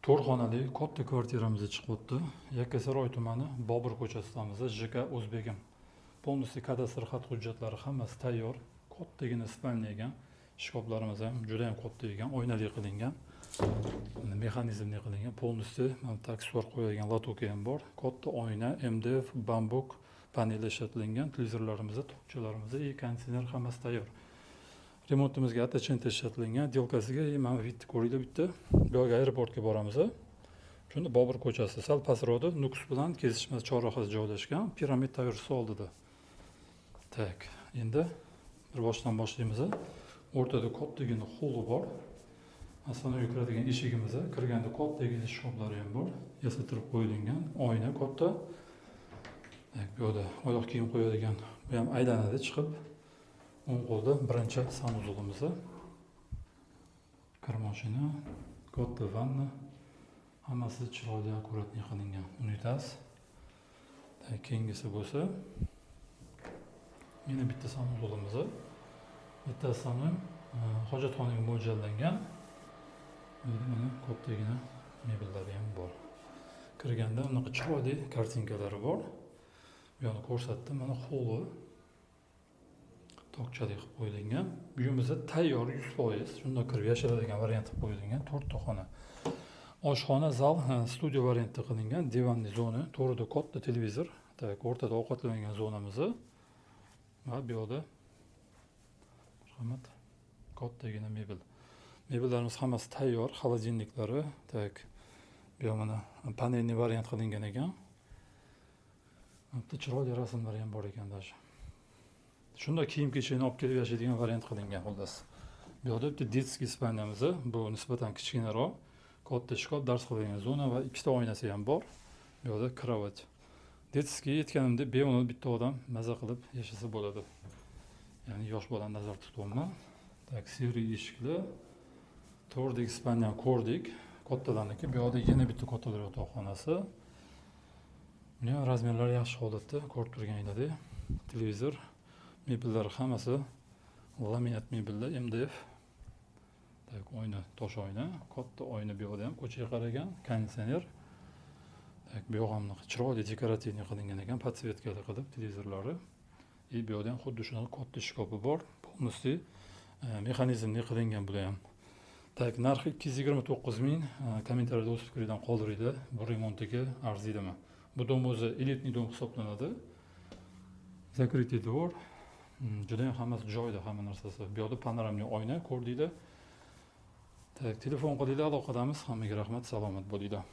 To'rxonali katta kvartiramizga chiqyapti. Yakkasaroy tumani Bobur ko'chasidamiz. JK O'zbegim. Полностью kadastr xat hujjatlari hammasi tayyor. Kattagina spalniya ekan. Shkoflarimiz ham juda ham katta ekan, oynali qilingan. Mexanizmli qilingan. Полностью mana taksor qo'yilgan latoka ham bor. Katta oyna, MDF, bambuk paneli ishlatilgan. Televizorlarimiz, tokchalarimiz, konditsioner hammasi tayyor. Remontimizga attachment ishlatilgan. Delkasiga mana bitta ko'ringlar bitta. Bu yerga aeroportga boramiz. Shunda Bobur ko'chasi sal pastroqda Nukus bilan kesishma chorrahasida joylashgan. Piramid tayyorasi oldida. Tak, endi bir boshdan boshlaymiz. O'rtada kattagina holi bor. Aslida kiradigan eshigimiz, kirganda kattagina shkoflari ham bor. Yasatirib qo'yilgan, oyna katta. Bu yerda oyoq kiyim qo'yadigan, bu ham aylanadi chiqib. O'ng qo'lda birinchi sanuzulimiz. Kir mashina, katta vanna, hammasi chiroyli akkuratli qilingan. Unitaz. Keyingisi bo'lsa, yana bitta sanuzulimiz. Bittasini hojatxonaga mo'ljallangan. Mana kattagina mebellari ham bor. Kirganda unaqa chiroyli kartinkalari bor. Bu yerni ko'rsatdim. Mana holi tokchali qilib qo'yilgan. Uyimizda tayyor 100%, shunda kirib yashaydigan variant qilib qo'yilgan 4 ta xona. Oshxona, zal, studiya variantda qilingan, divanli zona, to'g'rida katta televizor, o'rtada ovqatlanadigan zonamiz. Va bu yerda rahmat, kattagina mebel. Mebellarimiz hammasi tayyor, xolodilniklari, bu yer mana panelli variant qilingan ekan. Bitta chiroyli rasmlar ham bor ekan даже. Shunda kiyim-kechakni olib kelib yashaydigan variant qilingan xullas. Bu yerda bitta detskiy spalniyamiz, bu nisbatan kichkinaroq, katta shkaf, dars qiladigan zona va ikkita oynasi ham bor. Bu yerda krovat. Detskiy aytganimda bemalol bitta odam maza qilib yashasa bo'ladi. Ya'ni yosh bolani nazarda tutyapman. Sirli eshikli, to'rdagi spalniyani ko'rdik, kattalarniki. Bu yerda yana bitta kattalar yotoqxonasi. Buni razmerlari yaxshi holatda, ko'rib turganinglardek. Televizor, mebellar hammasi laminat mebellar, MDF. Oyna, tosh oyna, katta oyna bu yerda ham ko'chaga qaragan, konditsioner. Bu yoq ham chiroyli dekorativniy qilingan ekan, podsvetkali qilib televizorlari. Bu yerda ham xuddi shunaqa katta shkopi bor. Полностью mexanizmli qilingan bu ham. Narxi 229 ming. Kommentariyada o'z fikringizdan qoldiringlar. Bu remontiga arziydimi? Bu dom o'zi elitniy dom hisoblanadi. Закрытый двор. Juda ham hammasi joyida, hamma narsasi. Bu yerda panoramli oyna ko'rdinglar. Telefon qilinglar, aloqadamiz. Hammaga rahmat, salomat bo'linglar.